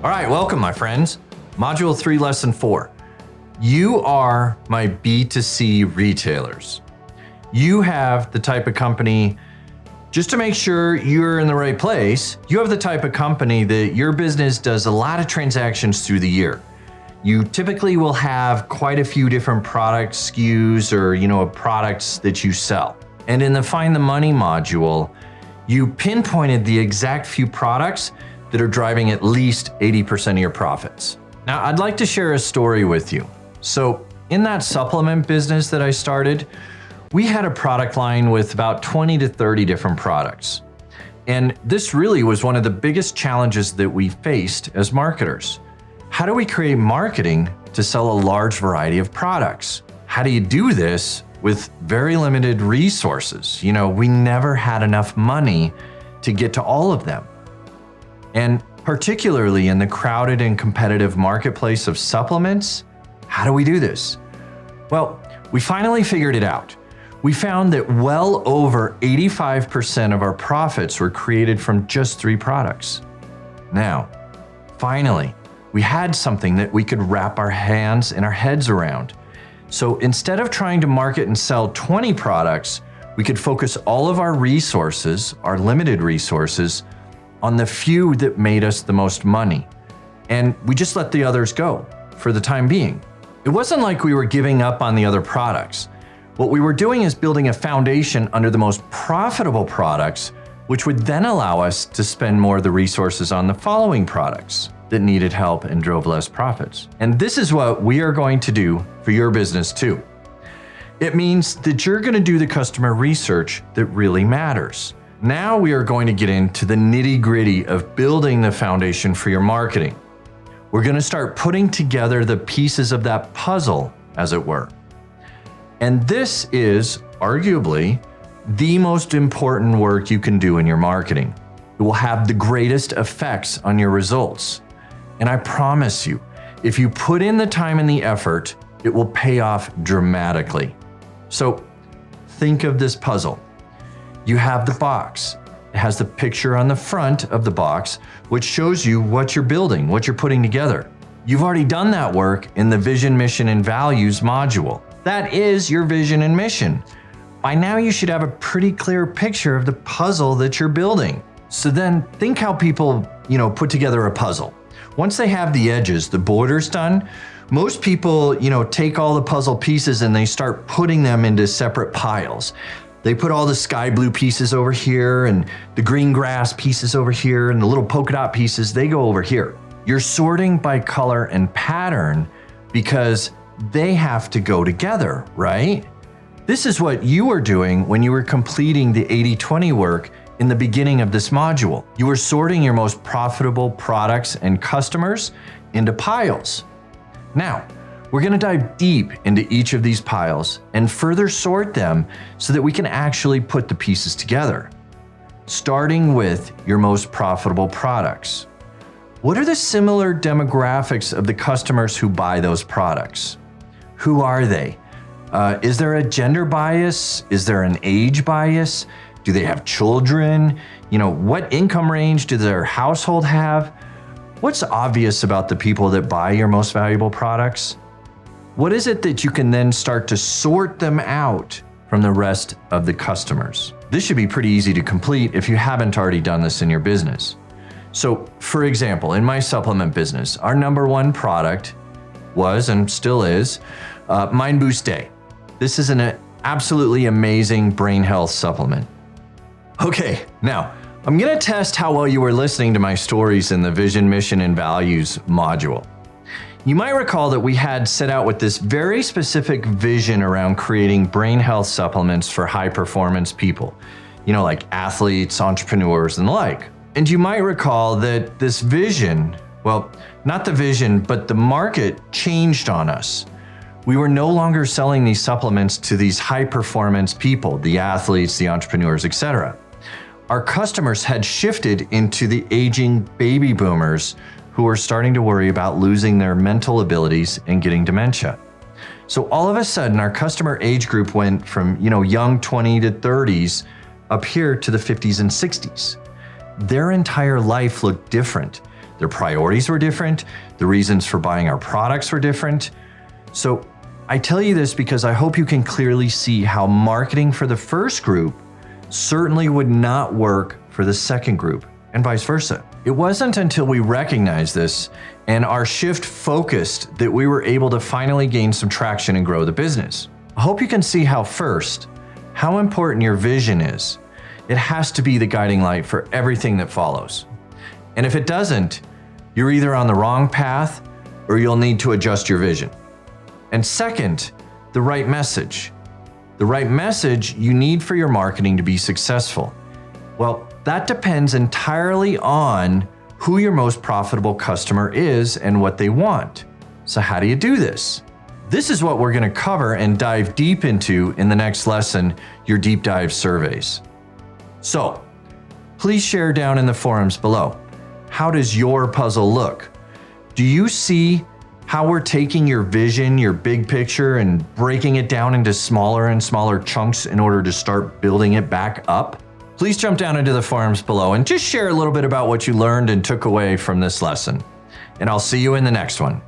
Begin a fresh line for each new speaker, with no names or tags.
All right, welcome my friends. Module 3, Lesson 4. You are my B2C retailers. You have the type of company, just to make sure you're in the right place, you have the type of company that your business does a lot of transactions through the year. You typically will have quite a few different product SKUs or products that you sell. And in the Find the Money module, you pinpointed the exact few products that are driving at least 80% of your profits. Now, I'd like to share a story with you. So in that supplement business that I started, we had a product line with about 20 to 30 different products. And this really was one of the biggest challenges that we faced as marketers. How do we create marketing to sell a large variety of products? How do you do this with very limited resources? We never had enough money to get to all of them. And particularly in the crowded and competitive marketplace of supplements, how do we do this? Well, we finally figured it out. We found that well over 85% of our profits were created from just 3 products. Now, finally, we had something that we could wrap our hands and our heads around. So instead of trying to market and sell 20 products, we could focus all of our resources, our limited resources, on the few that made us the most money. And we just let the others go for the time being. It wasn't like we were giving up on the other products. What we were doing is building a foundation under the most profitable products, which would then allow us to spend more of the resources on the following products that needed help and drove less profits. And this is what we are going to do for your business too. It means that you're going to do the customer research that really matters. Now we are going to get into the nitty-gritty of building the foundation for your marketing. We're going to start putting together the pieces of that puzzle, as it were. And this is arguably the most important work you can do in your marketing. It will have the greatest effects on your results. And I promise you, if you put in the time and the effort, it will pay off dramatically. So think of this puzzle. You have the box. It has the picture on the front of the box, which shows you what you're building, what you're putting together. You've already done that work in the Vision, Mission, and Values module. That is your vision and mission. By now, you should have a pretty clear picture of the puzzle that you're building. So then think how people, put together a puzzle. Once they have the edges, the borders done, most people, take all the puzzle pieces and they start putting them into separate piles. They put all the sky blue pieces over here and the green grass pieces over here and the little polka dot pieces, they go over here. You're sorting by color and pattern because they have to go together, right? This is what you were doing when you were completing the 80-20 work in the beginning of this module. You were sorting your most profitable products and customers into piles. Now, we're going to dive deep into each of these piles and further sort them so that we can actually put the pieces together. Starting with your most profitable products. What are the similar demographics of the customers who buy those products? Who are they? Is there a gender bias? Is there an age bias? Do they have children? What income range do their household have? What's obvious about the people that buy your most valuable products? What is it that you can then start to sort them out from the rest of the customers? This should be pretty easy to complete if you haven't already done this in your business. So, for example, in my supplement business, our number 1 product was and still is Mind Boost Day. This is an absolutely amazing brain health supplement. Okay, now I'm going to test how well you were listening to my stories in the Vision, Mission, and Values module. You might recall that we had set out with this very specific vision around creating brain health supplements for high performance people, like athletes, entrepreneurs, and the like. And you might recall that this vision, well, not the vision, but the market changed on us. We were no longer selling these supplements to these high performance people, the athletes, the entrepreneurs, etc. Our customers had shifted into the aging baby boomers who were starting to worry about losing their mental abilities and getting dementia. So all of a sudden, our customer age group went from, young 20 to 30s up here to the 50s and 60s. Their entire life looked different. their priorities were different, the reasons for buying our products were different. So I tell you this because I hope you can clearly see how marketing for the first group certainly would not work for the second group, and vice versa. It wasn't until we recognized this and our shift focused that we were able to finally gain some traction and grow the business. I hope you can see how important your vision is. It has to be the guiding light for everything that follows. And if it doesn't, you're either on the wrong path or you'll need to adjust your vision. And second, the right message. The right message you need for your marketing to be successful. Well, that depends entirely on who your most profitable customer is and what they want. So how do you do this? This is what we're going to cover and dive deep into in the next lesson, your deep dive surveys. So please share down in the forums below. How does your puzzle look? Do you see how we're taking your vision, your big picture, and breaking it down into smaller and smaller chunks in order to start building it back up? Please jump down into the forums below and just share a little bit about what you learned and took away from this lesson. And I'll see you in the next one.